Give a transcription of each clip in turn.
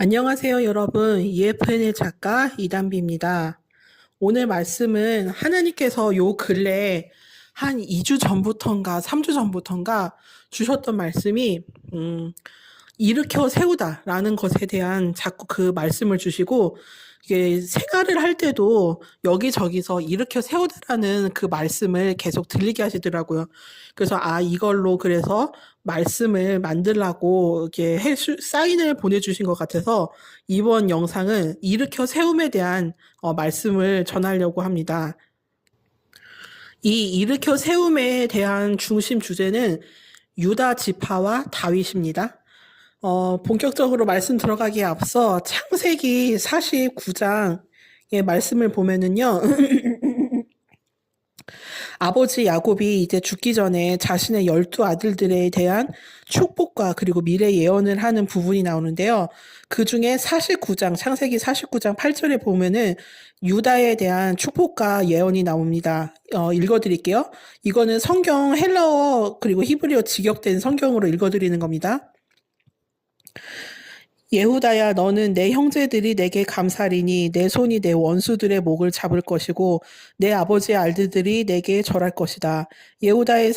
안녕하세요, 여러분. EFN의 작가 이담비입니다. 오늘 말씀은 하나님께서 요 근래 한 2주 전부턴가 3주 전부턴가 주셨던 말씀이 일으켜 세우다라는 것에 대한 자꾸 그 말씀을 주시고 이게 생활을 할 때도 여기저기서 일으켜 세우다라는 그 말씀을 계속 들리게 하시더라고요. 그래서 이걸로 그래서 말씀을 만들라고 이렇게 사인을 보내주신 것 같아서 이번 영상은 일으켜 세움에 대한 말씀을 전하려고 합니다. 이 일으켜 세움에 대한 중심 주제는 유다 지파와 다윗입니다. 본격적으로 말씀 들어가기에 앞서 창세기 49장의 말씀을 보면은요, 아버지 야곱이 이제 죽기 전에 자신의 12아들들에 대한 축복과 그리고 미래 예언을 하는 부분이 나오는데요. 그 중에 49장, 창세기 49장 8절에 보면은 유다에 대한 축복과 예언이 나옵니다. 읽어드릴게요. 이거는 성경 헬라어 그리고 히브리어 직역된 성경으로 읽어드리는 겁니다. 예후다야, 너는 내 형제들이 내게 감사리니 내 손이 내 원수들의 목을 잡을 것이고 내 아버지의 알들들이 내게 절할 것이다. 예후다는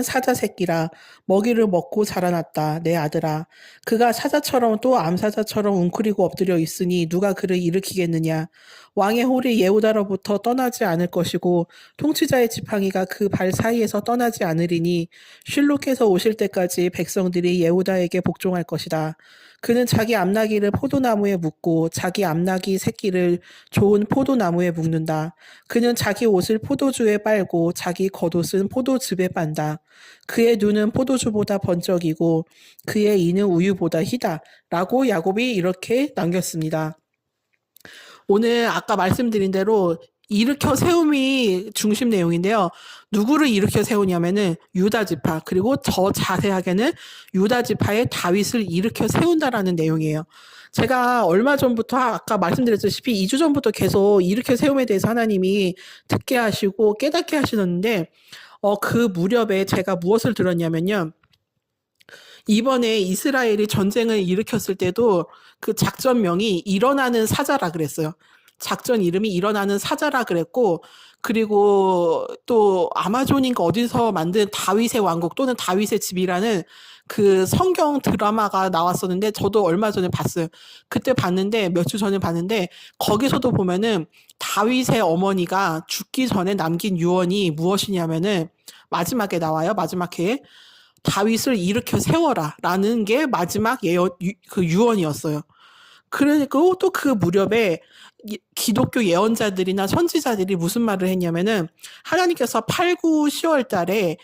사자 새끼라. 먹이를 먹고 자라났다. 내 아들아. 그가 사자처럼 또 암사자처럼 웅크리고 엎드려 있으니 누가 그를 일으키겠느냐. 왕의 홀이 예후다로부터 떠나지 않을 것이고 통치자의 지팡이가 그 발 사이에서 떠나지 않으리니 쉴록에서 오실 때까지 백성들이 예후다에게 복종할 것이다. 그는 자기 암나귀를 포도나무에 묶고 자기 암나귀 새끼를 좋은 포도나무에 묶는다. 그는 자기 옷을 포도주에 빨고 자기 겉옷은 포도즙에 빤다. 그의 눈은 포도주보다 번쩍이고 그의 이는 우유보다 희다. 라고 야곱이 이렇게 남겼습니다. 오늘 아까 말씀드린 대로 일으켜 세움이 중심 내용인데요. 누구를 일으켜 세우냐면은 유다 지파, 그리고 더 자세하게는 유다 지파의 다윗을 일으켜 세운다라는 내용이에요. 제가 얼마 전부터 아까 말씀드렸다시피 2주 전부터 계속 일으켜 세움에 대해서 하나님이 듣게 하시고 깨닫게 하시는데 그 무렵에 제가 무엇을 들었냐면요. 이번에 이스라엘이 전쟁을 일으켰을 때도 그 작전명이 일어나는 사자라 그랬어요. 작전 이름이 일어나는 사자라 그랬고, 그리고 또 아마존인가 어디서 만든 다윗의 왕국 또는 다윗의 집이라는 그 성경 드라마가 나왔었는데 저도 얼마 전에 봤어요. 그때 봤는데 몇 주 전에 봤는데 거기서도 보면은 다윗의 어머니가 죽기 전에 남긴 유언이 무엇이냐면은 마지막에 나와요. 마지막 회에 다윗을 일으켜 세워라 라는 게 마지막 그 유언이었어요. 그러니까 또 그 무렵에 기독교 예언자들이나 선지자들이 무슨 말을 했냐면은 하나님께서 8, 9, 10월 달에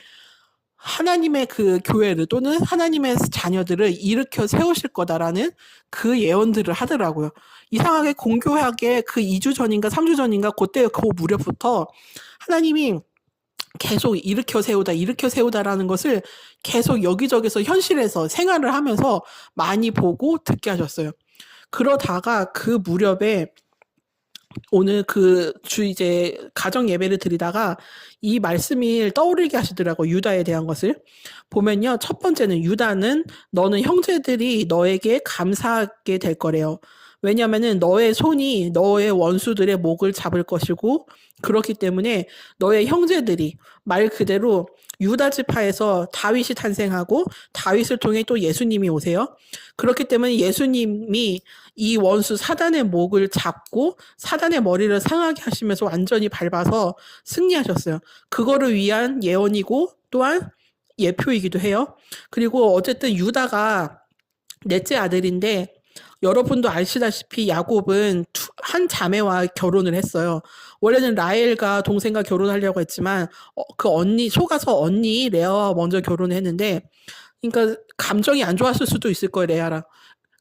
하나님의 그 교회를 또는 하나님의 자녀들을 일으켜 세우실 거다라는 그 예언들을 하더라고요. 이상하게 공교하게 그 2주 전인가 3주 전인가 그때 그 무렵부터 하나님이 계속 일으켜 세우다라는 것을 계속 여기저기서 현실에서 생활을 하면서 많이 보고 듣게 하셨어요. 그러다가 그 무렵에 오늘 이제 가정 예배를 드리다가 이 말씀이 떠오르게 하시더라고요. 유다에 대한 것을. 보면요. 첫 번째는 유다는 너는 형제들이 너에게 감사하게 될 거래요. 왜냐면은 너의 손이 너의 원수들의 목을 잡을 것이고 그렇기 때문에 너의 형제들이 말 그대로 유다 지파에서 다윗이 탄생하고 다윗을 통해 또 예수님이 오세요. 그렇기 때문에 예수님이 이 원수 사단의 목을 잡고 사단의 머리를 상하게 하시면서 완전히 밟아서 승리하셨어요. 그거를 위한 예언이고 또한 예표이기도 해요. 그리고 어쨌든 유다가 넷째 아들인데 여러분도 아시다시피 야곱은 한 자매와 결혼을 했어요. 원래는 라헬과 동생과 결혼하려고 했지만 그 속아서 언니 레아와 먼저 결혼했는데 그러니까 감정이 안 좋았을 수도 있을 거예요, 레아랑.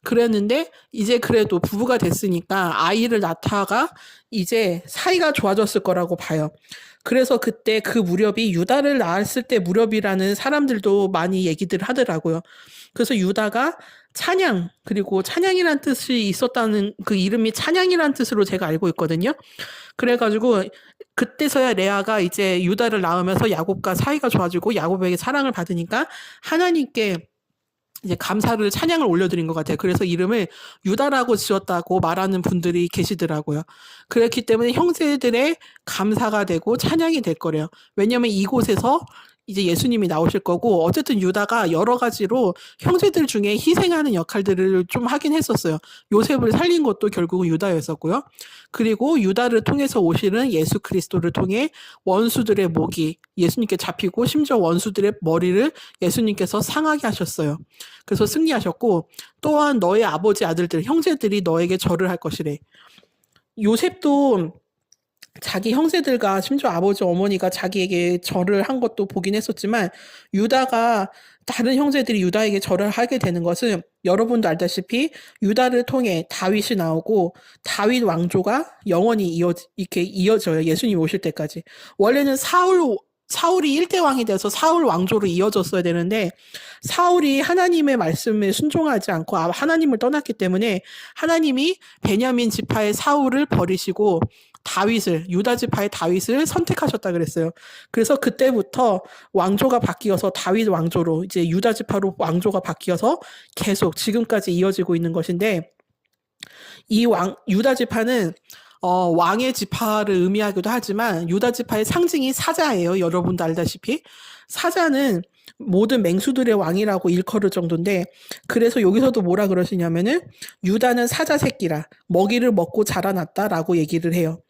그랬는데 이제 그래도 부부가 됐으니까 아이를 낳다가 이제 사이가 좋아졌을 거라고 봐요. 그래서 그때 그 무렵이 유다를 낳았을 때 무렵이라는 사람들도 많이 얘기들 하더라고요. 그래서 유다가 찬양, 그리고 찬양이란 뜻이 있었다는 그 이름이 찬양이란 뜻으로 제가 알고 있거든요. 그래가지고 그때서야 레아가 이제 유다를 낳으면서 야곱과 사이가 좋아지고 야곱에게 사랑을 받으니까 하나님께 이제 감사를 찬양을 올려드린 것 같아요. 그래서 이름을 유다라고 지었다고 말하는 분들이 계시더라고요. 그렇기 때문에 형제들의 감사가 되고 찬양이 될 거래요. 왜냐하면 이곳에서 이제 예수님이 나오실 거고 어쨌든 유다가 여러 가지로 형제들 중에 희생하는 역할들을 좀 하긴 했었어요. 요셉을 살린 것도 결국은 유다였었고요. 그리고 유다를 통해서 오시는 예수 그리스도를 통해 원수들의 목이 예수님께 잡히고 심지어 원수들의 머리를 예수님께서 상하게 하셨어요. 그래서 승리하셨고 또한 너의 아버지 아들들 형제들이 너에게 절을 할 것이래. 요셉도 자기 형제들과 심지어 아버지 어머니가 자기에게 절을 한 것도 보긴 했었지만 유다가 다른 형제들이 유다에게 절을 하게 되는 것은 여러분도 알다시피 유다를 통해 다윗이 나오고 다윗 왕조가 영원히 이렇게 이어져요. 예수님 오실 때까지. 원래는 사울이 일대 왕이 돼서 사울 왕조로 이어졌어야 되는데 사울이 하나님의 말씀에 순종하지 않고 하나님을 떠났기 때문에 하나님이 베냐민 지파의 사울을 버리시고 유다 지파의 다윗을 선택하셨다 그랬어요. 그래서 그때부터 왕조가 바뀌어서 다윗 왕조로 이제 유다 지파로 왕조가 바뀌어서 계속 지금까지 이어지고 있는 것인데 유다 지파는 왕의 지파를 의미하기도 하지만 유다 지파의 상징이 사자예요. 여러분도 알다시피 사자는 모든 맹수들의 왕이라고 일컬을 정도인데 그래서 여기서도 뭐라 그러시냐면은 유다는 사자 새끼라 먹이를 먹고 자라났다라고 얘기를 해요.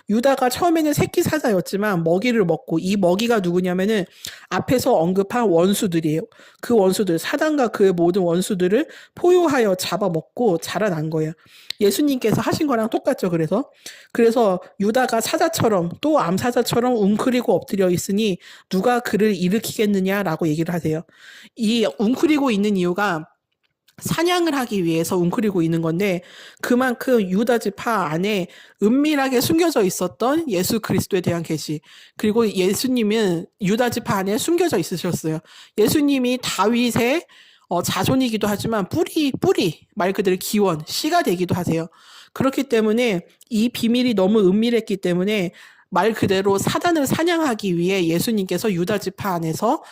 유다가 처음에는 새끼 사자였지만 먹이를 먹고 이 먹이가 누구냐면은 앞에서 언급한 원수들이에요. 그 원수들 사단과 그의 모든 원수들을 포효하여 잡아먹고 자라난 거예요. 예수님께서 하신 거랑 똑같죠. 그래서 유다가 사자처럼 또 암사자처럼 웅크리고 엎드려 있으니 누가 그를 일으키겠느냐라고 얘기를 하세요. 이 웅크리고 있는 이유가 사냥을 하기 위해서 웅크리고 있는 건데 그만큼 유다 지파 안에 은밀하게 숨겨져 있었던 예수 그리스도에 대한 계시 그리고 예수님은 유다 지파 안에 숨겨져 있으셨어요. 예수님이 다윗의 자손이기도 하지만 뿌리 말 그대로 기원 씨가 되기도 하세요. 그렇기 때문에 이 비밀이 너무 은밀했기 때문에 말 그대로 사단을 사냥하기 위해 예수님께서 유다 지파 안에서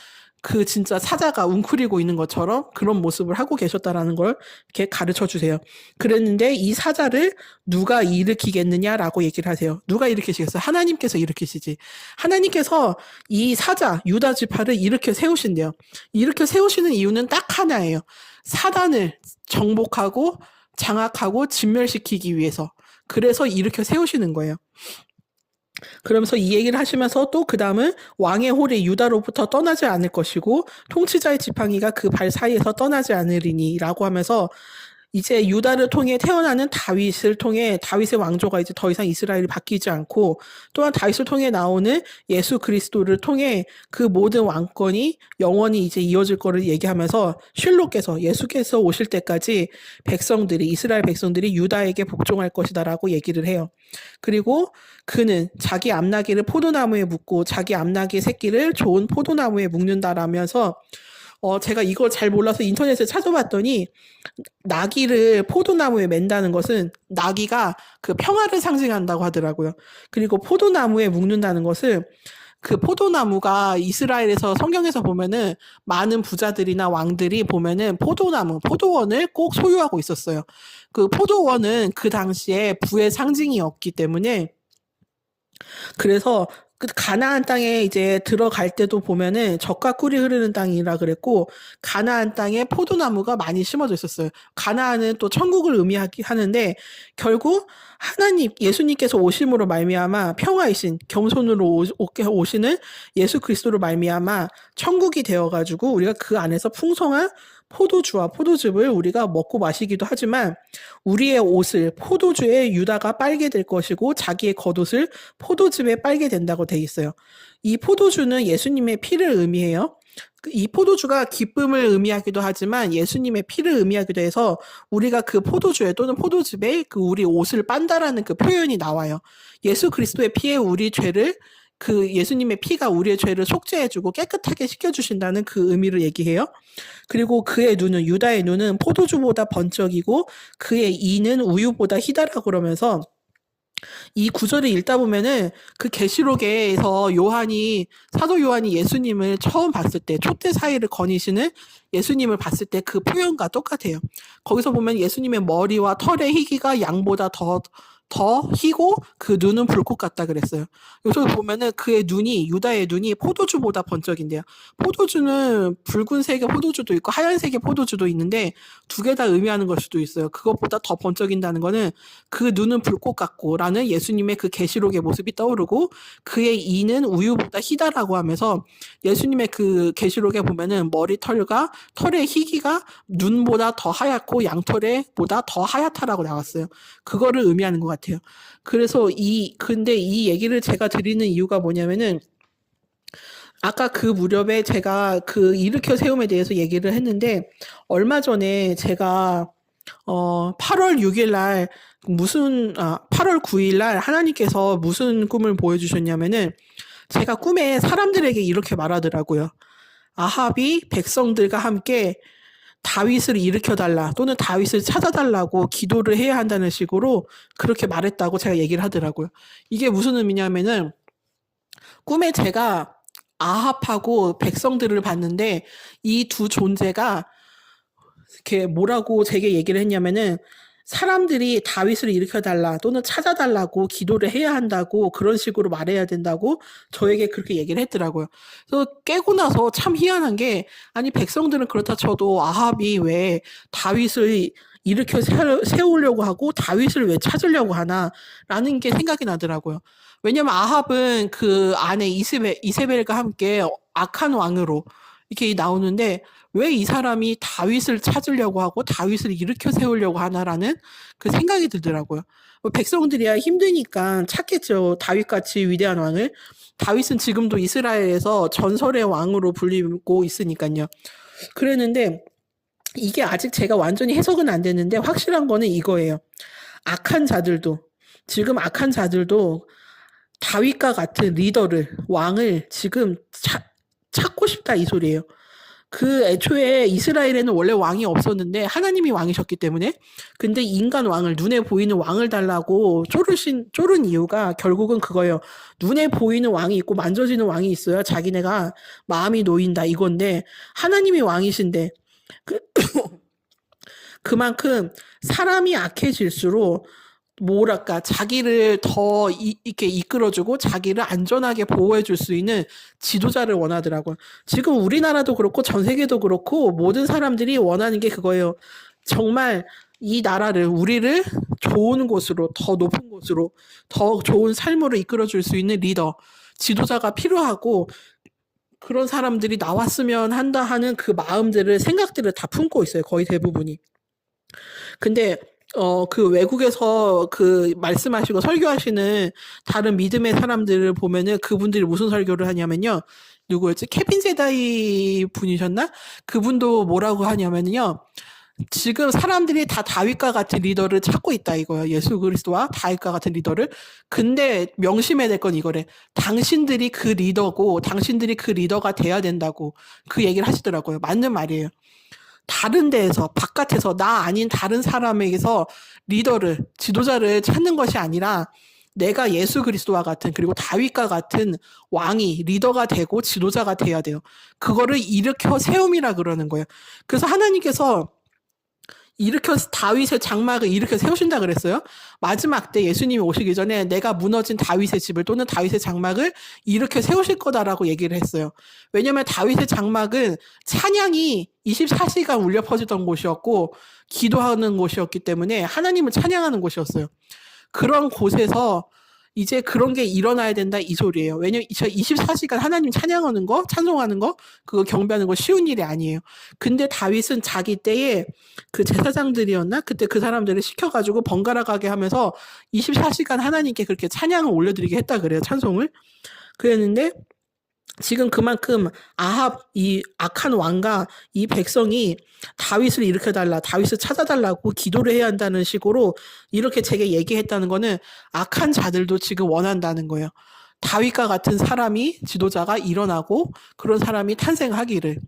그 진짜 사자가 웅크리고 있는 것처럼 그런 모습을 하고 계셨다라는 걸 이렇게 가르쳐 주세요. 그랬는데 이 사자를 누가 일으키겠느냐라고 얘기를 하세요. 누가 일으키시겠어요? 하나님께서 일으키시지. 하나님께서 이 사자 유다 지파를 일으켜 세우신대요. 일으켜 세우시는 이유는 딱 하나예요. 사단을 정복하고 장악하고 진멸시키기 위해서. 그래서 일으켜 세우시는 거예요. 그러면서 이 얘기를 하시면서 또 그 다음은 왕의 홀이 유다로부터 떠나지 않을 것이고 통치자의 지팡이가 그 발 사이에서 떠나지 않으리니 라고 하면서 이제 유다를 통해 태어나는 다윗을 통해 다윗의 왕조가 이제 더 이상 이스라엘이 바뀌지 않고 또한 다윗을 통해 나오는 예수 그리스도를 통해 그 모든 왕권이 영원히 이제 이어질 거를 얘기하면서 쉴로께서 예수께서 오실 때까지 이스라엘 백성들이 유다에게 복종할 것이다라고 얘기를 해요. 그리고 그는 자기 암나귀를 포도나무에 묶고 자기 암나귀 새끼를 좋은 포도나무에 묶는다라면서 제가 이걸 잘 몰라서 인터넷에 찾아봤더니 나귀를 포도나무에 맨다는 것은 나귀가 그 평화를 상징한다고 하더라고요. 그리고 포도나무에 묶는다는 것은 그 포도나무가 이스라엘에서 성경에서 보면은 많은 부자들이나 왕들이 보면은 포도원을 꼭 소유하고 있었어요. 그 포도원은 그 당시에 부의 상징이었기 때문에 그래서 그 가나안 땅에 이제 들어갈 때도 보면은 젖과 꿀이 흐르는 땅이라 그랬고 가나안 땅에 포도나무가 많이 심어져 있었어요. 가나안은 또 천국을 의미하는데 결국 예수님께서 오심으로 말미암아 평화이신 겸손으로 오시는 예수 그리스도로 말미암아 천국이 되어가지고 우리가 그 안에서 풍성한 포도주와 포도즙을 우리가 먹고 마시기도 하지만 우리의 옷을 포도주에 유다가 빨게 될 것이고 자기의 겉옷을 포도즙에 빨게 된다고 돼 있어요. 이 포도주는 예수님의 피를 의미해요. 이 포도주가 기쁨을 의미하기도 하지만 예수님의 피를 의미하기도 해서 우리가 그 포도주에 또는 포도즙에 그 우리 옷을 빤다라는 그 표현이 나와요. 예수 그리스도의 피에 우리 죄를 그 예수님의 피가 우리의 죄를 속죄해주고 깨끗하게 씻겨주신다는 그 의미를 얘기해요. 그리고 유다의 눈은 포도주보다 번쩍이고 그의 이는 우유보다 희다라고 그러면서 이 구절을 읽다 보면은 그 계시록에서 사도 요한이 예수님을 처음 봤을 때 촛대 사이를 거니시는 예수님을 봤을 때 그 표현과 똑같아요. 거기서 보면 예수님의 머리와 털의 희기가 양보다 더 희고 그 눈은 불꽃 같다 그랬어요. 여기서 보면은 그의 눈이, 유다의 눈이 포도주보다 번쩍인데요. 포도주는 붉은색의 포도주도 있고 하얀색의 포도주도 있는데 두 개 다 의미하는 걸 수도 있어요. 그것보다 더 번쩍인다는 거는 그 눈은 불꽃 같고 라는 예수님의 그 계시록의 모습이 떠오르고 그의 이는 우유보다 희다라고 하면서 예수님의 그 계시록에 보면은 머리털과 털의 희기가 눈보다 더 하얗고 양털보다 더 하얗다라고 나왔어요. 그거를 의미하는 것 같아요. 그래서 근데 이 얘기를 제가 드리는 이유가 뭐냐면은 아까 그 무렵에 제가 그 일으켜 세움에 대해서 얘기를 했는데 얼마 전에 제가 8월 6일 날 8월 9일 날 하나님께서 무슨 꿈을 보여주셨냐면은 제가 꿈에 사람들에게 이렇게 말하더라고요. 아합이 백성들과 함께 다윗을 일으켜달라 또는 다윗을 찾아달라고 기도를 해야 한다는 식으로 그렇게 말했다고 제가 얘기를 하더라고요. 이게 무슨 의미냐면은 꿈에 제가 아합하고 백성들을 봤는데 이 두 존재가 이렇게 뭐라고 제게 얘기를 했냐면은 사람들이 다윗을 일으켜달라 또는 찾아달라고 기도를 해야 한다고 그런 식으로 말해야 된다고 저에게 그렇게 얘기를 했더라고요. 그래서 깨고 나서 참 희한한 게 아니 백성들은 그렇다 쳐도 아합이 왜 다윗을 일으켜 세우려고 하고 다윗을 왜 찾으려고 하나라는 게 생각이 나더라고요. 왜냐면 아합은 그 아내 이세벨과 함께 악한 왕으로 이렇게 나오는데 왜 이 사람이 다윗을 찾으려고 하고 다윗을 일으켜 세우려고 하나라는 그 생각이 들더라고요. 백성들이야 힘드니까 찾겠죠. 다윗같이 위대한 왕을. 다윗은 지금도 이스라엘에서 전설의 왕으로 불리고 있으니까요. 그랬는데 이게 아직 제가 완전히 해석은 안 됐는데 확실한 거는 이거예요. 지금 악한 자들도 다윗과 같은 리더를, 왕을 지금 찾고 싶다 이 소리예요. 그 애초에 이스라엘에는 원래 왕이 없었는데 하나님이 왕이셨기 때문에 근데 인간 왕을 눈에 보이는 왕을 달라고 쪼른 이유가 결국은 그거예요. 눈에 보이는 왕이 있고 만져지는 왕이 있어야 자기네가 마음이 놓인다 이건데 하나님이 왕이신데 그만큼 사람이 악해질수록 뭐랄까 자기를 더 이렇게 이끌어주고 자기를 안전하게 보호해줄 수 있는 지도자를 원하더라고요. 지금 우리나라도 그렇고 전 세계도 그렇고 모든 사람들이 원하는 게 그거예요. 정말 이 나라를 우리를 좋은 곳으로 더 높은 곳으로 더 좋은 삶으로 이끌어줄 수 있는 리더 지도자가 필요하고 그런 사람들이 나왔으면 한다 하는 그 마음들을 생각들을 다 품고 있어요. 거의 대부분이. 근데 그 외국에서 그 말씀하시고 설교하시는 다른 믿음의 사람들을 보면은 그분들이 무슨 설교를 하냐면요. 누구였지? 케빈 제다이 분이셨나? 그분도 뭐라고 하냐면요. 지금 사람들이 다 다윗과 같은 리더를 찾고 있다 이거예요. 예수 그리스도와 다윗과 같은 리더를. 근데 명심해야 될 건 이거래. 당신들이 그 리더고 당신들이 그 리더가 돼야 된다고 그 얘기를 하시더라고요. 맞는 말이에요. 다른 데에서 바깥에서 나 아닌 다른 사람에게서 지도자를 찾는 것이 아니라 내가 예수 그리스도와 같은 그리고 다윗과 같은 왕이 리더가 되고 지도자가 돼야 돼요. 그거를 일으켜 세움이라 그러는 거예요. 그래서 하나님께서 다윗의 장막을 일으켜 세우신다 그랬어요. 마지막 때 예수님이 오시기 전에 내가 무너진 다윗의 집을 또는 다윗의 장막을 일으켜 세우실 거다라고 얘기를 했어요. 왜냐하면 다윗의 장막은 찬양이 24시간 울려 퍼지던 곳이었고 기도하는 곳이었기 때문에 하나님을 찬양하는 곳이었어요. 그런 곳에서 이제 그런 게 일어나야 된다 이 소리예요. 왜냐면 24시간 하나님 찬양하는 거, 찬송하는 거, 그거 경배하는 거 쉬운 일이 아니에요. 근데 다윗은 자기 때에 그 제사장들이었나? 그때 그 사람들을 시켜가지고 번갈아 가게 하면서 24시간 하나님께 그렇게 찬양을 올려드리게 했다 그래요. 찬송을. 그랬는데 지금 그만큼 이 악한 왕과 이 백성이 다윗을 일으켜달라, 다윗을 찾아달라고 기도를 해야 한다는 식으로 이렇게 제게 얘기했다는 거는 악한 자들도 지금 원한다는 거예요. 다윗과 같은 사람이 지도자가 일어나고 그런 사람이 탄생하기를.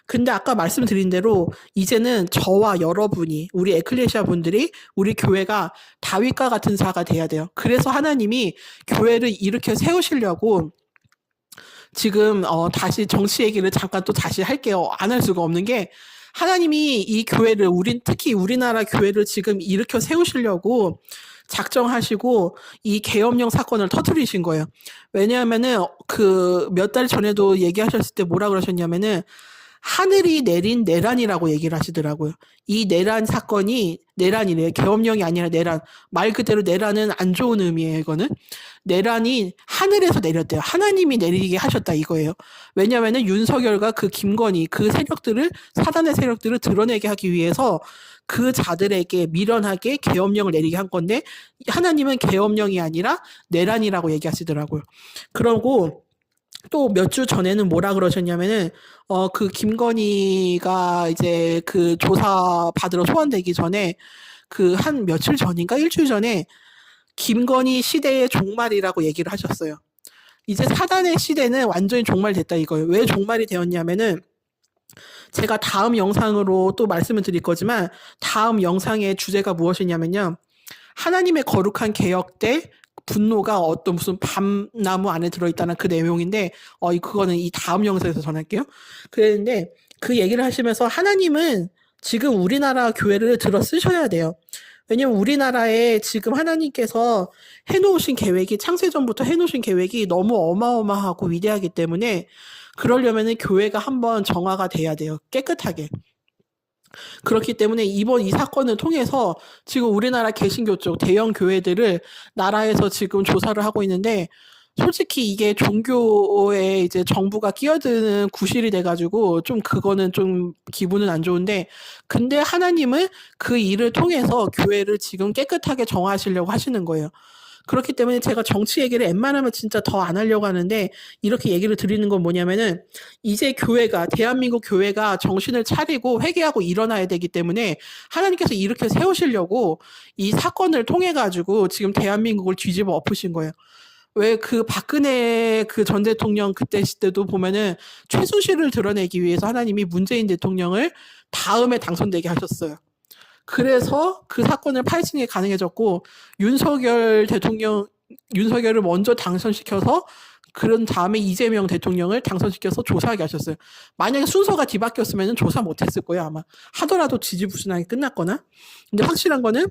근데 아까 말씀드린 대로 이제는 저와 여러분이 우리 에클레시아 분들이 우리 교회가 다윗과 같은 자가 돼야 돼요. 그래서 하나님이 교회를 일으켜 세우시려고 지금 다시 정치 얘기를 잠깐 또 다시 할게요. 안 할 수가 없는 게 하나님이 이 교회를 특히 우리나라 교회를 지금 일으켜 세우시려고 작정하시고 이 계엄령 사건을 터뜨리신 거예요. 왜냐하면은 그 몇 달 전에도 얘기하셨을 때 뭐라 그러셨냐면은 하늘이 내린 내란이라고 얘기를 하시더라고요. 이 내란 사건이 내란이래요. 계엄령이 아니라 내란. 말 그대로 내란은 안 좋은 의미예요, 이거는. 내란이 하늘에서 내렸대요. 하나님이 내리게 하셨다 이거예요. 왜냐하면은 윤석열과 그 김건희 그 세력들을 사단의 세력들을 드러내게 하기 위해서 그 자들에게 미련하게 계엄령을 내리게 한 건데 하나님은 계엄령이 아니라 내란이라고 얘기하시더라고요. 그러고 또 몇 주 전에는 뭐라 그러셨냐면은 그 김건희가 이제 그 조사 받으러 소환되기 전에 그 한 며칠 전인가 일주일 전에 김건희 시대의 종말이라고 얘기를 하셨어요. 이제 사단의 시대는 완전히 종말됐다 이거예요. 왜 종말이 되었냐면은 제가 다음 영상으로 또 말씀을 드릴 거지만 다음 영상의 주제가 무엇이냐면요. 하나님의 거룩한 개혁 때 분노가 어떤 무슨 밤나무 안에 들어있다는 그 내용인데 그거는 이 다음 영상에서 전할게요. 그랬는데 그 얘기를 하시면서 하나님은 지금 우리나라 교회를 들어 쓰셔야 돼요. 왜냐면 우리나라에 지금 하나님께서 해놓으신 계획이 창세전부터 해놓으신 계획이 너무 어마어마하고 위대하기 때문에 그러려면은 교회가 한번 정화가 돼야 돼요. 깨끗하게. 그렇기 때문에 이번 이 사건을 통해서 지금 우리나라 개신교 쪽 대형 교회들을 나라에서 지금 조사를 하고 있는데 솔직히 이게 종교에 이제 정부가 끼어드는 구실이 돼가지고 좀 그거는 좀 기분은 안 좋은데 근데 하나님은 그 일을 통해서 교회를 지금 깨끗하게 정화하시려고 하시는 거예요. 그렇기 때문에 제가 정치 얘기를 웬만하면 진짜 더 안 하려고 하는데 이렇게 얘기를 드리는 건 뭐냐면은 이제 교회가 대한민국 교회가 정신을 차리고 회개하고 일어나야 되기 때문에 하나님께서 이렇게 세우시려고 이 사건을 통해 가지고 지금 대한민국을 뒤집어 엎으신 거예요. 왜 그 박근혜 그 전 대통령 그때 시대도 보면은 최순실을 드러내기 위해서 하나님이 문재인 대통령을 다음에 당선되게 하셨어요. 그래서 그 사건을 파헤치는 게 가능해졌고 윤석열을 먼저 당선시켜서 그런 다음에 이재명 대통령을 당선시켜서 조사하게 하셨어요. 만약에 순서가 뒤바뀌었으면 조사 못했을 거예요 아마. 하더라도 지지부진하게 끝났거나. 근데 확실한 거는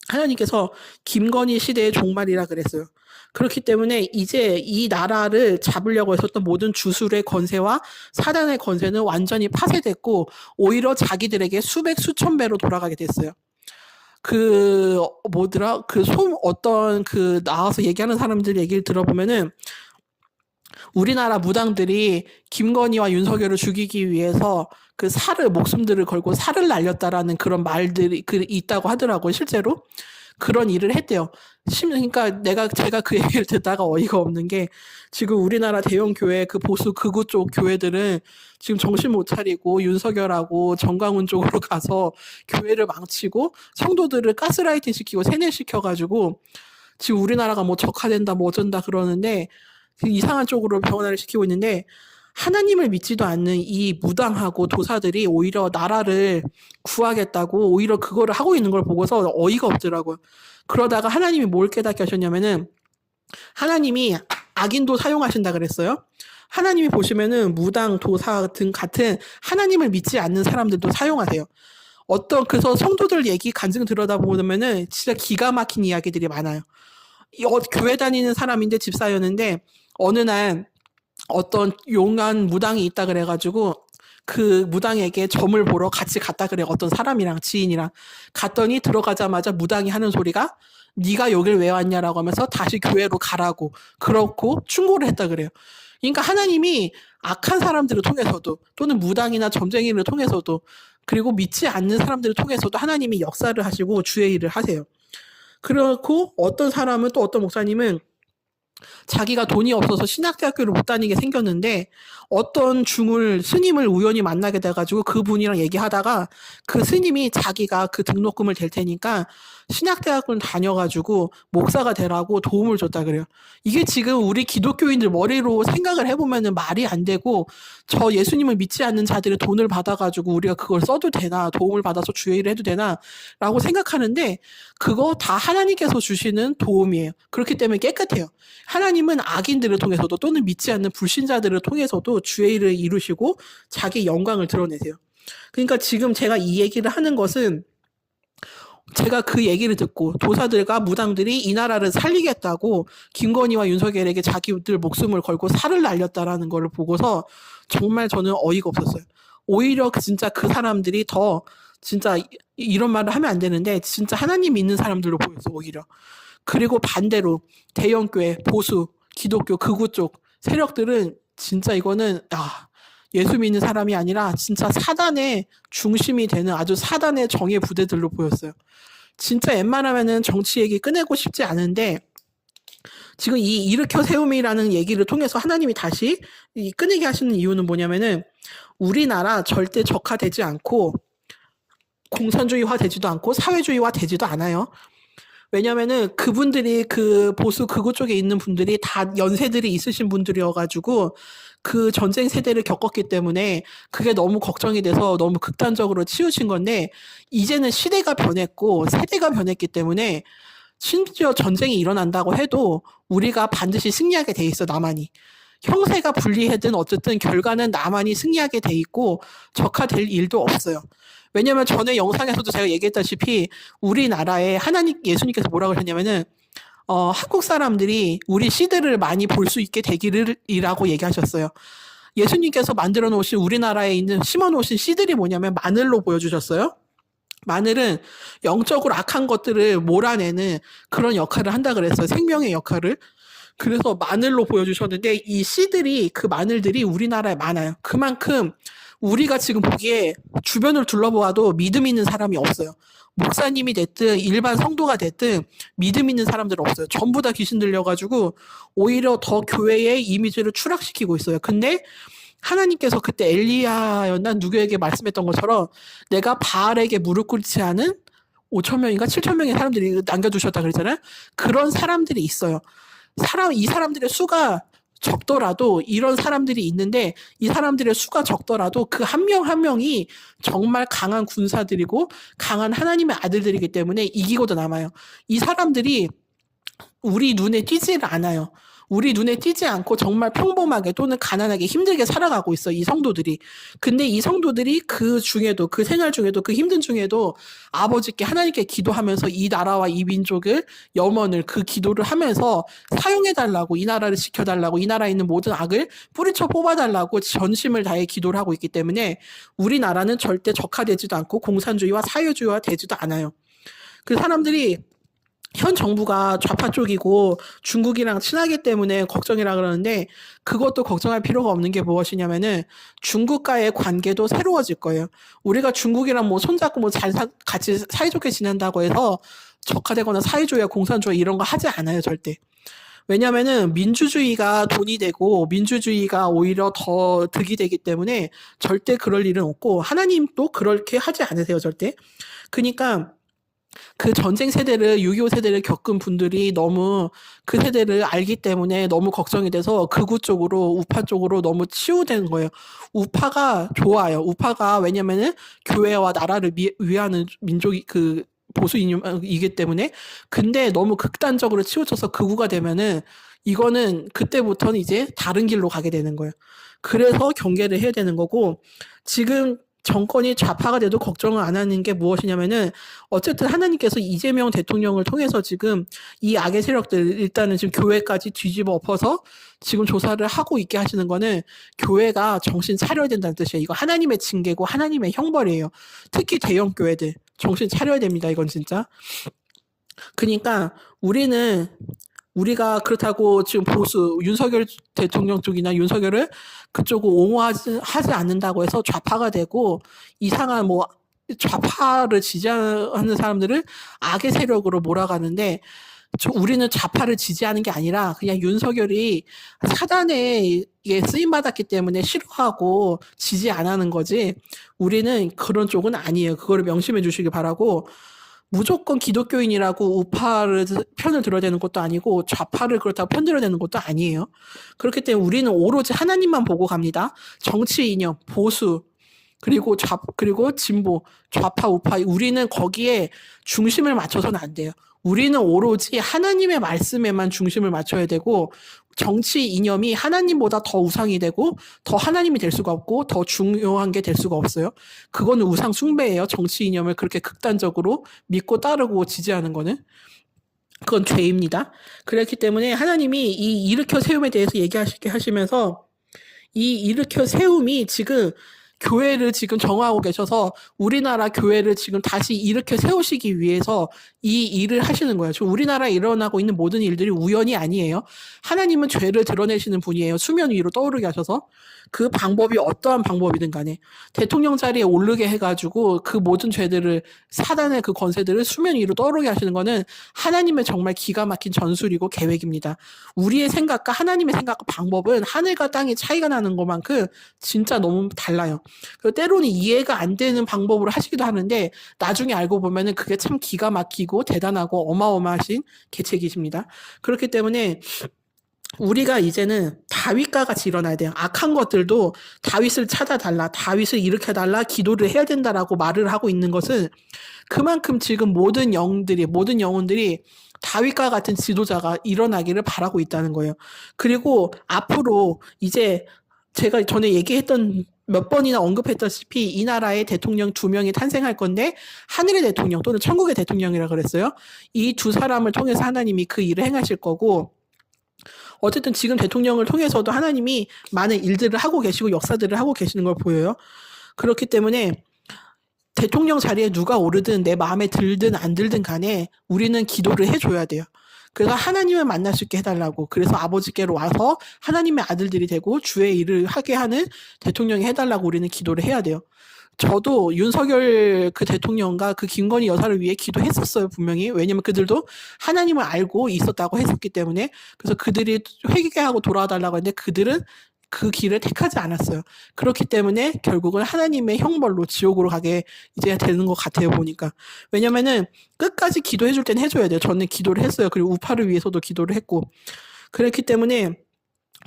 하나님께서 김건희 시대의 종말이라 그랬어요. 그렇기 때문에 이제 이 나라를 잡으려고 했었던 모든 주술의 건세와 사단의 건세는 완전히 파쇄됐고 오히려 자기들에게 수백 수천 배로 돌아가게 됐어요. 어떤 나와서 얘기하는 사람들 얘기를 들어보면은 우리나라 무당들이 김건희와 윤석열을 죽이기 위해서 그 목숨들을 걸고 살을 날렸다라는 그런 말들이 있다고 하더라고요, 실제로. 그런 일을 했대요. 그러니까 제가 그 얘기를 듣다가 어이가 없는 게 지금 우리나라 대형 교회 그 보수 극우 쪽 교회들은 지금 정신 못 차리고 윤석열하고 정광훈 쪽으로 가서 교회를 망치고 성도들을 가스라이팅 시키고 세뇌시켜가지고 지금 우리나라가 뭐 적화된다 뭐 어쩐다 그러는데 이상한 쪽으로 병원화를 시키고 있는데 하나님을 믿지도 않는 이 무당하고 도사들이 오히려 나라를 구하겠다고 오히려 그거를 하고 있는 걸 보고서 어이가 없더라고요. 그러다가 하나님이 뭘 깨닫게 하셨냐면은 하나님이 악인도 사용하신다 그랬어요. 하나님이 보시면은 무당, 도사 같은 하나님을 믿지 않는 사람들도 사용하세요. 그래서 성도들 얘기 간증 들여다보면은 진짜 기가 막힌 이야기들이 많아요. 교회 다니는 사람인데 집사였는데 어느 날 어떤 용한 무당이 있다 그래가지고 그 무당에게 점을 보러 같이 갔다 그래. 어떤 사람이랑 지인이랑 갔더니 들어가자마자 무당이 하는 소리가 네가 여길 왜 왔냐라고 하면서 다시 교회로 가라고 그렇고 충고를 했다 그래요. 그러니까 하나님이 악한 사람들을 통해서도 또는 무당이나 점쟁이를 통해서도 그리고 믿지 않는 사람들을 통해서도 하나님이 역사를 하시고 주의 일을 하세요. 그렇고 어떤 사람은 또 어떤 목사님은 자기가 돈이 없어서 신학대학교를 못 다니게 생겼는데 어떤 스님을 우연히 만나게 돼가지고 그분이랑 얘기하다가 그 스님이 자기가 그 등록금을 댈 테니까 신학대학을 다녀가지고 목사가 되라고 도움을 줬다 그래요. 이게 지금 우리 기독교인들 머리로 생각을 해보면은 말이 안 되고, 저 예수님을 믿지 않는 자들의 돈을 받아가지고 우리가 그걸 써도 되나, 도움을 받아서 주의 일을 해도 되나 라고 생각하는데, 그거 다 하나님께서 주시는 도움이에요. 그렇기 때문에 깨끗해요. 하나님은 악인들을 통해서도 또는 믿지 않는 불신자들을 통해서도 주의 일을 이루시고 자기 영광을 드러내세요. 그러니까 지금 제가 이 얘기를 하는 것은, 제가 그 얘기를 듣고 도사들과 무당들이 이 나라를 살리겠다고 김건희와 윤석열에게 자기들 목숨을 걸고 살을 날렸다라는 걸 보고서 정말 저는 어이가 없었어요. 오히려 진짜 그 사람들이 더, 진짜 이런 말을 하면 안 되는데 진짜 하나님 믿는 사람들로 보였어, 오히려. 그리고 반대로 대형교회, 보수, 기독교, 극우 쪽 세력들은 진짜 이거는 예수 믿는 사람이 아니라 진짜 사단의 중심이 되는 아주 사단의 정예 부대들로 보였어요. 진짜 웬만하면은 정치 얘기 꺼내고 싶지 않은데, 지금 이 일으켜 세움이라는 얘기를 통해서 하나님이 다시 이 꺼내게 하시는 이유는 뭐냐면은, 우리나라 절대 적화되지 않고 공산주의화 되지도 않고 사회주의화 되지도 않아요. 왜냐면은 그분들이, 그 보수 극우 쪽에 있는 분들이 다 연세들이 있으신 분들이어가지고 그 전쟁 세대를 겪었기 때문에 그게 너무 걱정이 돼서 너무 극단적으로 치우친 건데, 이제는 시대가 변했고 세대가 변했기 때문에 심지어 전쟁이 일어난다고 해도 우리가 반드시 승리하게 돼 있어, 나만이. 형세가 불리해든 어쨌든 결과는 나만이 승리하게 돼 있고 적화될 일도 없어요. 왜냐면 전에 영상에서도 제가 얘기했다시피 우리나라에 예수님께서 뭐라고 하셨냐면은, 한국 사람들이 우리 시대를 많이 볼 수 있게 되기를이라고 얘기하셨어요. 예수님께서 만들어 놓으신, 우리나라에 심어 놓으신 씨들이 뭐냐면 마늘로 보여주셨어요. 마늘은 영적으로 악한 것들을 몰아내는 그런 역할을 한다 그랬어요. 생명의 역할을. 그래서 마늘로 보여주셨는데, 이 씨들이, 그 마늘들이 우리나라에 많아요. 그만큼 우리가 지금 보기에 주변을 둘러보아도 믿음 있는 사람이 없어요. 목사님이 됐든 일반 성도가 됐든 믿음 있는 사람들 없어요. 전부 다 귀신 들려가지고 오히려 더 교회의 이미지를 추락시키고 있어요. 근데 하나님께서 그때 엘리야였나 누구에게 말씀했던 것처럼, 내가 바알에게 무릎 꿇지 않은 5,000명인가 7,000명의 사람들이 남겨두셨다 그랬잖아요. 그런 사람들이 있어요. 이 사람들의 수가 적더라도, 이런 사람들이 있는데 이 사람들의 수가 적더라도 그 한 명 한 명이 정말 강한 군사들이고 강한 하나님의 아들들이기 때문에 이기고도 남아요. 이 사람들이 우리 눈에 띄지를 않아요. 우리 눈에 띄지 않고 정말 평범하게 또는 가난하게 힘들게 살아가고 있어, 이 성도들이. 근데 이 성도들이 그 중에도, 그 생활 중에도, 그 힘든 중에도 아버지께, 하나님께 기도하면서 이 나라와 이 민족을, 염원을, 그 기도를 하면서 사용해달라고, 이 나라를 지켜달라고, 이 나라에 있는 모든 악을 뿌리쳐 뽑아달라고 전심을 다해 기도를 하고 있기 때문에 우리나라는 절대 적화되지도 않고 공산주의와 사회주의화 되지도 않아요. 그 사람들이, 현 정부가 좌파 쪽이고 중국이랑 친하기 때문에 걱정이라 그러는데, 그것도 걱정할 필요가 없는 게 무엇이냐면은 중국과의 관계도 새로워질 거예요. 우리가 중국이랑 뭐 손잡고 같이 사이좋게 지낸다고 해서 적화되거나 사회주의와 공산주의 이런 거 하지 않아요, 절대. 왜냐면은 민주주의가 돈이 되고 민주주의가 오히려 더 득이 되기 때문에 절대 그럴 일은 없고, 하나님도 그렇게 하지 않으세요, 절대. 그러니까 그 전쟁 세대를, 6.25 세대를 겪은 분들이 너무 그 세대를 알기 때문에 너무 걱정이 돼서 극우 쪽으로, 우파 쪽으로 너무 치우된 거예요. 우파가 좋아요. 우파가, 왜냐면은 교회와 나라를 위하는 민족이, 그 보수이기 때문에. 근데 너무 극단적으로 치우쳐서 극우가 되면은 이거는 그때부터는 이제 다른 길로 가게 되는 거예요. 그래서 경계를 해야 되는 거고, 지금 정권이 좌파가 돼도 걱정을 안 하는 게 무엇이냐면은, 어쨌든 하나님께서 이재명 대통령을 통해서 지금 이 악의 세력들, 일단은 지금 교회까지 뒤집어 엎어서 지금 조사를 하고 있게 하시는 거는 교회가 정신 차려야 된다는 뜻이에요. 이거 하나님의 징계고 하나님의 형벌이에요. 특히 대형 교회들 정신 차려야 됩니다, 이건 진짜. 그러니까 우리가 그렇다고 지금 보수, 윤석열 대통령 쪽이나 윤석열을 그쪽을 옹호하지 않는다고 해서 좌파가 되고 이상한 좌파를 지지하는 사람들을 악의 세력으로 몰아가는데, 우리는 좌파를 지지하는 게 아니라 그냥 윤석열이 사단에 쓰임받았기 때문에 싫어하고 지지 안 하는 거지 우리는 그런 쪽은 아니에요. 그거를 명심해 주시기 바라고 무조건 기독교인이라고 우파를 편을 들어야 되는 것도 아니고 좌파를 그렇다고 편들어야 되는 것도 아니에요. 그렇기 때문에 우리는 오로지 하나님만 보고 갑니다. 정치 이념, 보수, 그리고 진보, 좌파, 우파, 우리는 거기에 중심을 맞춰서는 안 돼요. 우리는 오로지 하나님의 말씀에만 중심을 맞춰야 되고, 정치 이념이 하나님보다 더 우상이 되고, 더 하나님이 될 수가 없고, 더 중요한 게 될 수가 없어요. 그거는 우상 숭배예요. 정치 이념을 그렇게 극단적으로 믿고 따르고 지지하는 거는. 그건 죄입니다. 그렇기 때문에 하나님이 이 일으켜 세움에 대해서 얘기하시게 하시면서, 이 일으켜 세움이 지금 교회를 지금 정하고 계셔서 우리나라 교회를 지금 다시 일으켜 세우시기 위해서 이 일을 하시는 거예요. 지금 우리나라에 일어나고 있는 모든 일들이 우연이 아니에요. 하나님은 죄를 드러내시는 분이에요. 수면 위로 떠오르게 하셔서. 그 방법이 어떠한 방법이든 간에 대통령 자리에 오르게 해가지고 그 모든 죄들을 사단의 그 권세들을 수면 위로 떠오르게 하시는 거는 하나님의 정말 기가 막힌 전술이고 계획입니다. 우리의 생각과 하나님의 생각과 방법은 하늘과 땅의 차이가 나는 것만큼 진짜 너무 달라요. 때로는 이해가 안 되는 방법으로 하시기도 하는데 나중에 알고 보면은 그게 참 기가 막히고 대단하고 어마어마하신 계책이십니다. 그렇기 때문에 우리가 이제는 다윗과 같이 일어나야 돼요. 악한 것들도 다윗을 찾아달라, 다윗을 일으켜달라, 기도를 해야 된다라고 말을 하고 있는 것은 그만큼 지금 모든 영혼들이 다윗과 같은 지도자가 일어나기를 바라고 있다는 거예요. 그리고 앞으로 이제 제가 전에 얘기했던 몇 번이나 언급했다시피 이 나라의 대통령 2명이 탄생할 건데 하늘의 대통령 또는 천국의 대통령이라 그랬어요. 이 두 사람을 통해서 하나님이 그 일을 행하실 거고 어쨌든 지금 대통령을 통해서도 하나님이 많은 일들을 하고 계시고 역사들을 하고 계시는 걸 보여요. 그렇기 때문에 대통령 자리에 누가 오르든 내 마음에 들든 안 들든 간에 우리는 기도를 해줘야 돼요. 그래서 하나님을 만날 수 있게 해달라고. 그래서 아버지께로 와서 하나님의 아들들이 되고 주의 일을 하게 하는 대통령이 해달라고 우리는 기도를 해야 돼요. 저도 윤석열 그 대통령과 그 김건희 여사를 위해 기도했었어요, 분명히. 왜냐면 그들도 하나님을 알고 있었다고 했었기 때문에. 그래서 그들이 회개하고 돌아와달라고 했는데 그들은 그 길을 택하지 않았어요. 그렇기 때문에 결국은 하나님의 형벌로 지옥으로 가게 이제 되는 것 같아요, 보니까. 왜냐면은 끝까지 기도해 줄 때는 해줘야 돼요. 저는 기도를 했어요. 그리고 우파를 위해서도 기도를 했고. 그렇기 때문에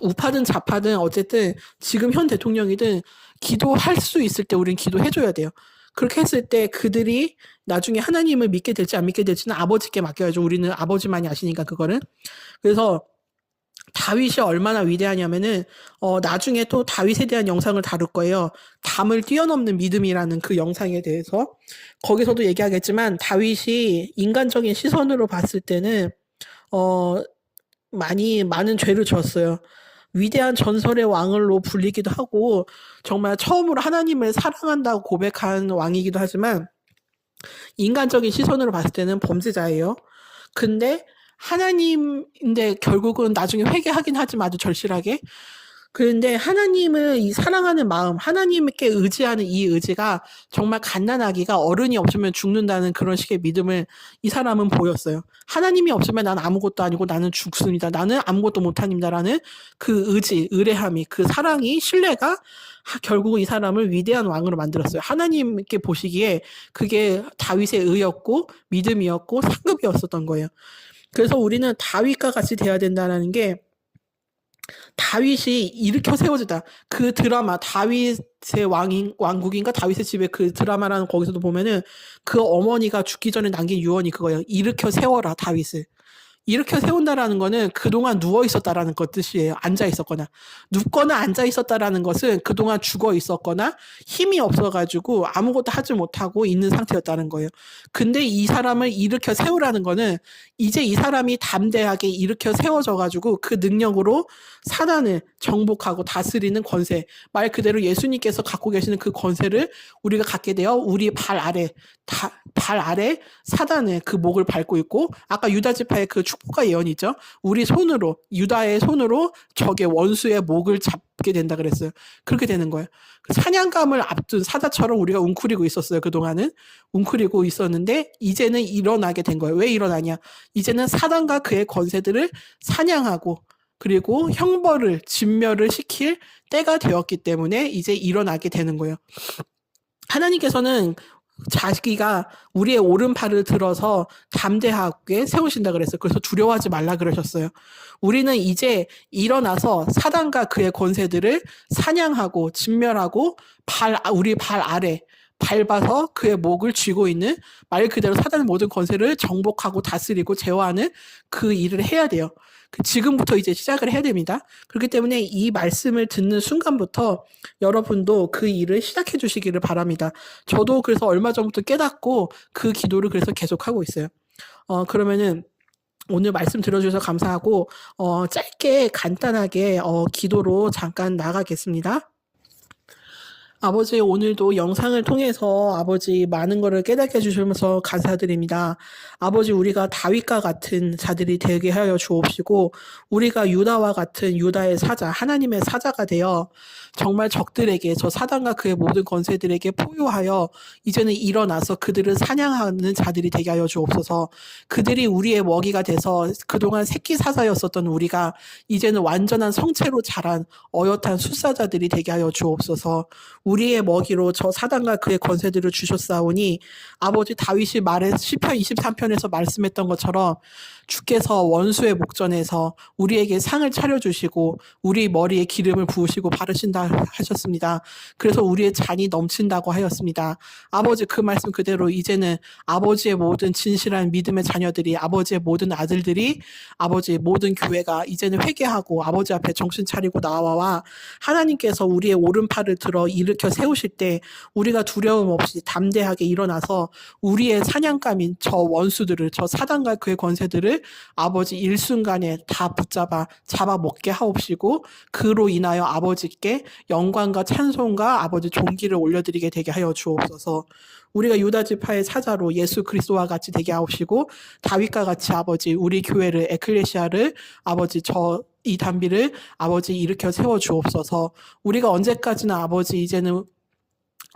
우파든 좌파든 어쨌든 지금 현 대통령이든 기도할 수 있을 때 우린 기도해줘야 돼요. 그렇게 했을 때 그들이 나중에 하나님을 믿게 될지 안 믿게 될지는 아버지께 맡겨야죠. 우리는 아버지만이 아시니까 그거는. 그래서 다윗이 얼마나 위대하냐면은 나중에 또 다윗에 대한 영상을 다룰 거예요. 담을 뛰어넘는 믿음이라는 그 영상에 대해서 거기서도 얘기하겠지만 다윗이 인간적인 시선으로 봤을 때는 많은 죄를 지었어요. 위대한 전설의 왕으로 불리기도 하고 정말 처음으로 하나님을 사랑한다고 고백한 왕이기도 하지만 인간적인 시선으로 봤을 때는 범죄자예요. 근데 하나님인데 결국은 나중에 회개하긴 하지만 아주 절실하게. 그런데 하나님을 이 사랑하는 마음, 하나님께 의지하는 이 의지가 정말 갓난아기가 어른이 없으면 죽는다는 그런 식의 믿음을 이 사람은 보였어요. 하나님이 없으면 난 아무것도 아니고 나는 죽습니다. 나는 아무것도 못합니다라는 그 의지, 의뢰함이, 그 사랑이, 신뢰가 결국은 이 사람을 위대한 왕으로 만들었어요. 하나님께 보시기에 그게 다윗의 의였고 믿음이었고 상급이었었던 거예요. 그래서 우리는 다윗과 같이 돼야 된다는 게 다윗이 일으켜 세워지다. 그 드라마 다윗의 왕국인가 다윗의 집에 그 드라마라는 거기서도 보면은 그 어머니가 죽기 전에 남긴 유언이 그거예요. 일으켜 세워라 다윗을. 일으켜 세운다라는 거는 그동안 누워 있었다라는 것 뜻이에요. 앉아 있었거나. 눕거나 앉아 있었다라는 것은 그동안 죽어 있었거나 힘이 없어가지고 아무것도 하지 못하고 있는 상태였다는 거예요. 근데 이 사람을 일으켜 세우라는 거는 이제 이 사람이 담대하게 일으켜 세워져가지고 그 능력으로 사단을 정복하고 다스리는 권세. 말 그대로 예수님께서 갖고 계시는 그 권세를 우리가 갖게 되어 우리 발 아래 발 아래 사단의 그 목을 밟고 있고, 아까 유다 지파의 그 축복과 예언이죠. 우리 손으로, 유다의 손으로 적의 원수의 목을 잡게 된다 그랬어요. 그렇게 되는 거예요. 그 사냥감을 앞둔 사자처럼 우리가 웅크리고 있었어요. 그동안은 웅크리고 있었는데 이제는 일어나게 된 거예요. 왜 일어나냐? 이제는 사단과 그의 권세들을 사냥하고 그리고 형벌을 진멸을 시킬 때가 되었기 때문에 이제 일어나게 되는 거예요. 하나님께서는 자기가 우리의 오른팔을 들어서 담대하게 세우신다 그랬어요. 그래서 두려워하지 말라 그러셨어요. 우리는 이제 일어나서 사단과 그의 권세들을 사냥하고 진멸하고 우리 발 아래 밟아서 그의 목을 쥐고 있는, 말 그대로 사단의 모든 권세를 정복하고 다스리고 제어하는 그 일을 해야 돼요. 지금부터 이제 시작을 해야 됩니다. 그렇기 때문에 이 말씀을 듣는 순간부터 여러분도 그 일을 시작해 주시기를 바랍니다. 저도 그래서 얼마 전부터 깨닫고 그 기도를 그래서 계속하고 있어요. 그러면은 오늘 말씀 들어주셔서 감사하고 짧게 간단하게 기도로 잠깐 나가겠습니다. 아버지, 오늘도 영상을 통해서 아버지 많은 것을 깨닫게 해주시면서 감사드립니다. 아버지, 우리가 다윗과 같은 자들이 되게 하여 주옵시고 우리가 유다와 같은 유다의 사자, 하나님의 사자가 되어 정말 적들에게, 저 사단과 그의 모든 권세들에게 포효하여 이제는 일어나서 그들을 사냥하는 자들이 되게 하여 주옵소서. 그들이 우리의 먹이가 돼서 그동안 새끼 사자였었던 우리가 이제는 완전한 성체로 자란 어엿한 숫사자들이 되게 하여 주옵소서. 우리의 먹이로 저 사단과 그의 권세들을 주셨사오니 아버지, 다윗이 시편 23편에서 말씀했던 것처럼 주께서 원수의 목전에서 우리에게 상을 차려주시고 우리 머리에 기름을 부으시고 바르신다 하셨습니다. 그래서 우리의 잔이 넘친다고 하였습니다. 아버지, 그 말씀 그대로 이제는 아버지의 모든 진실한 믿음의 자녀들이, 아버지의 모든 아들들이, 아버지의 모든 교회가 이제는 회개하고 아버지 앞에 정신 차리고 나와 하나님께서 우리의 오른팔을 들어 일으켜 세우실 때 우리가 두려움 없이 담대하게 일어나서 우리의 사냥감인 저 원수들을, 저 사단과 그의 권세들을 아버지 일순간에 다 붙잡아 잡아먹게 하옵시고 그로 인하여 아버지께 영광과 찬송과 아버지 존귀를 올려드리게 되게 하여 주옵소서. 우리가 유다 지파의 사자로 예수 그리스도와 같이 되게 하옵시고 다윗과 같이 아버지 우리 교회를, 에클레시아를 아버지 이 단비를 아버지 일으켜 세워 주옵소서. 우리가 언제까지나 아버지 이제는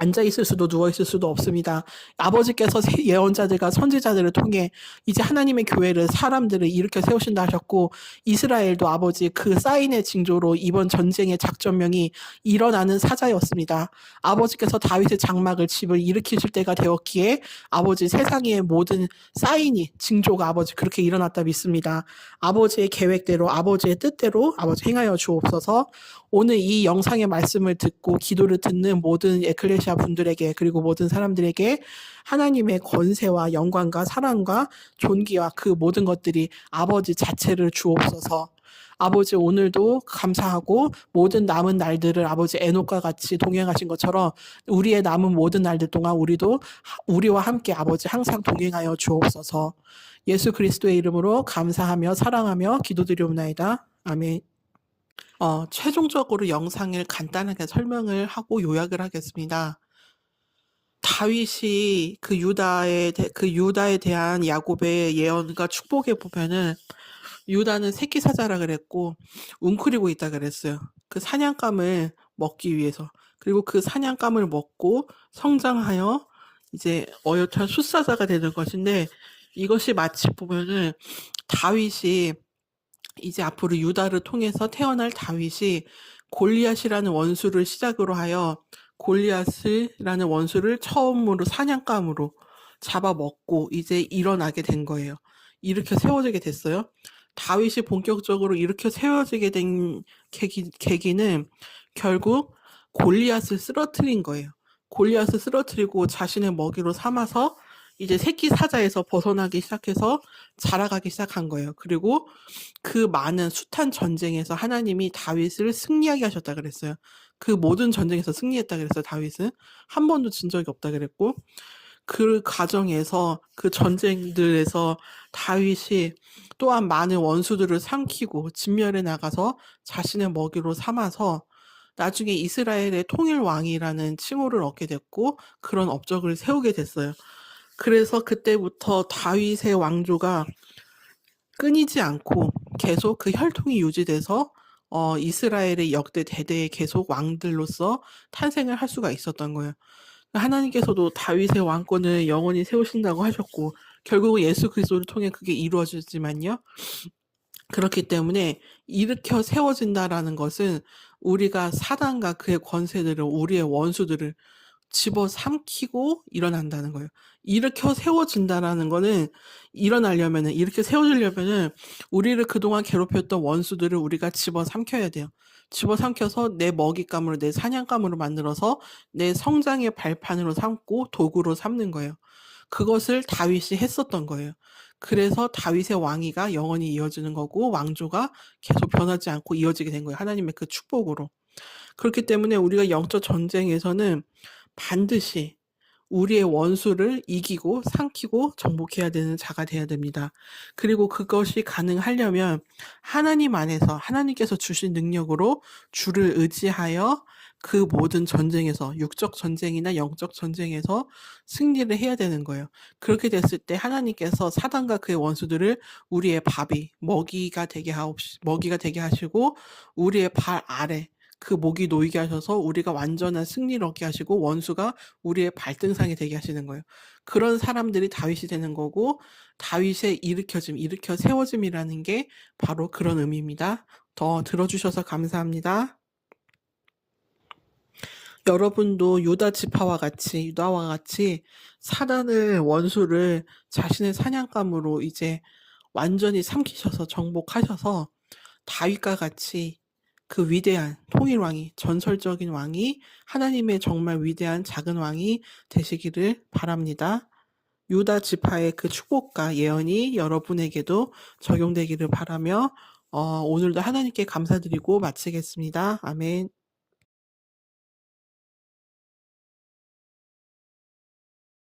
앉아있을 수도 누워있을 수도 없습니다. 아버지께서 예언자들과 선지자들을 통해 이제 하나님의 교회를, 사람들을 일으켜 세우신다 하셨고 이스라엘도 아버지 그 사인의 징조로 이번 전쟁의 작전명이 일어나는 사자였습니다. 아버지께서 다윗의 장막을, 집을 일으키실 때가 되었기에 아버지 세상의 모든 사인이, 징조가 아버지 그렇게 일어났다 믿습니다. 아버지의 계획대로, 아버지의 뜻대로 아버지 행하여 주옵소서. 오늘 이 영상의 말씀을 듣고 기도를 듣는 모든 에클레시아 분들에게, 그리고 모든 사람들에게 하나님의 권세와 영광과 사랑과 존귀와 그 모든 것들이 아버지 자체를 주옵소서. 아버지, 오늘도 감사하고 모든 남은 날들을 아버지 에녹과 같이 동행하신 것처럼 우리의 남은 모든 날들 동안 우리와 함께 아버지 항상 동행하여 주옵소서. 예수 그리스도의 이름으로 감사하며 사랑하며 기도드리옵나이다. 아멘. 최종적으로 영상을 간단하게 설명을 하고 요약을 하겠습니다. 다윗이 그 유다에 대한 야곱의 예언과 축복에 보면은 유다는 새끼 사자라 그랬고 웅크리고 있다 그랬어요. 그 사냥감을 먹기 위해서. 그리고 그 사냥감을 먹고 성장하여 이제 어엿한 숫사자가 되는 것인데, 이것이 마치 보면은 다윗이 이제 앞으로 유다를 통해서 태어날 다윗이 골리앗이라는 원수를 시작으로 하여 골리앗이라는 원수를 처음으로 사냥감으로 잡아먹고 이제 일어나게 된 거예요. 일으켜 세워지게 됐어요. 다윗이 본격적으로 일으켜 세워지게 된 계기는 결국 골리앗을 쓰러뜨린 거예요. 골리앗을 쓰러뜨리고 자신의 먹이로 삼아서 이제 새끼 사자에서 벗어나기 시작해서 자라가기 시작한 거예요. 그리고 그 많은 숱한 전쟁에서 하나님이 다윗을 승리하게 하셨다 그랬어요. 그 모든 전쟁에서 승리했다 그랬어요. 다윗은 한 번도 진 적이 없다 그랬고, 그 과정에서, 그 전쟁들에서 다윗이 또한 많은 원수들을 삼키고 진멸해 나가서 자신의 먹이로 삼아서 나중에 이스라엘의 통일왕이라는 칭호를 얻게 됐고 그런 업적을 세우게 됐어요. 그래서 그때부터 다윗의 왕조가 끊이지 않고 계속 그 혈통이 유지돼서 이스라엘의 역대 대대에 계속 왕들로서 탄생을 할 수가 있었던 거예요. 하나님께서도 다윗의 왕권을 영원히 세우신다고 하셨고 결국은 예수 그리스도를 통해 그게 이루어지지만요. 그렇기 때문에 일으켜 세워진다라는 것은 우리가 사단과 그의 권세들을, 우리의 원수들을 집어삼키고 일어난다는 거예요. 일으켜 세워진다라는 거는 이렇게 세워지려면은 우리를 그동안 괴롭혔던 원수들을 우리가 집어삼켜야 돼요. 집어삼켜서 내 먹잇감으로, 내 사냥감으로 만들어서 내 성장의 발판으로 삼고 도구로 삼는 거예요. 그것을 다윗이 했었던 거예요. 그래서 다윗의 왕위가 영원히 이어지는 거고 왕조가 계속 변하지 않고 이어지게 된 거예요. 하나님의 그 축복으로. 그렇기 때문에 우리가 영적 전쟁에서는 반드시 우리의 원수를 이기고 삼키고 정복해야 되는 자가 돼야 됩니다. 그리고 그것이 가능하려면 하나님 안에서 하나님께서 주신 능력으로 주를 의지하여 그 모든 전쟁에서 육적 전쟁이나 영적 전쟁에서 승리를 해야 되는 거예요. 그렇게 됐을 때 하나님께서 사단과 그의 원수들을 우리의 밥이 먹이가 되게 하시고 우리의 발 아래 그 목이 놓이게 하셔서 우리가 완전한 승리를 얻게 하시고 원수가 우리의 발등상이 되게 하시는 거예요. 그런 사람들이 다윗이 되는 거고 다윗의 일으켜 세워짐이라는 게 바로 그런 의미입니다. 더 들어주셔서 감사합니다. 여러분도 유다와 같이 사단을 원수를 자신의 사냥감으로 이제 완전히 삼키셔서 정복하셔서 다윗과 같이 그 위대한 통일왕이, 전설적인 왕이, 하나님의 정말 위대한 작은 왕이 되시기를 바랍니다. 유다 지파의 그 축복과 예언이 여러분에게도 적용되기를 바라며 오늘도 하나님께 감사드리고 마치겠습니다. 아멘.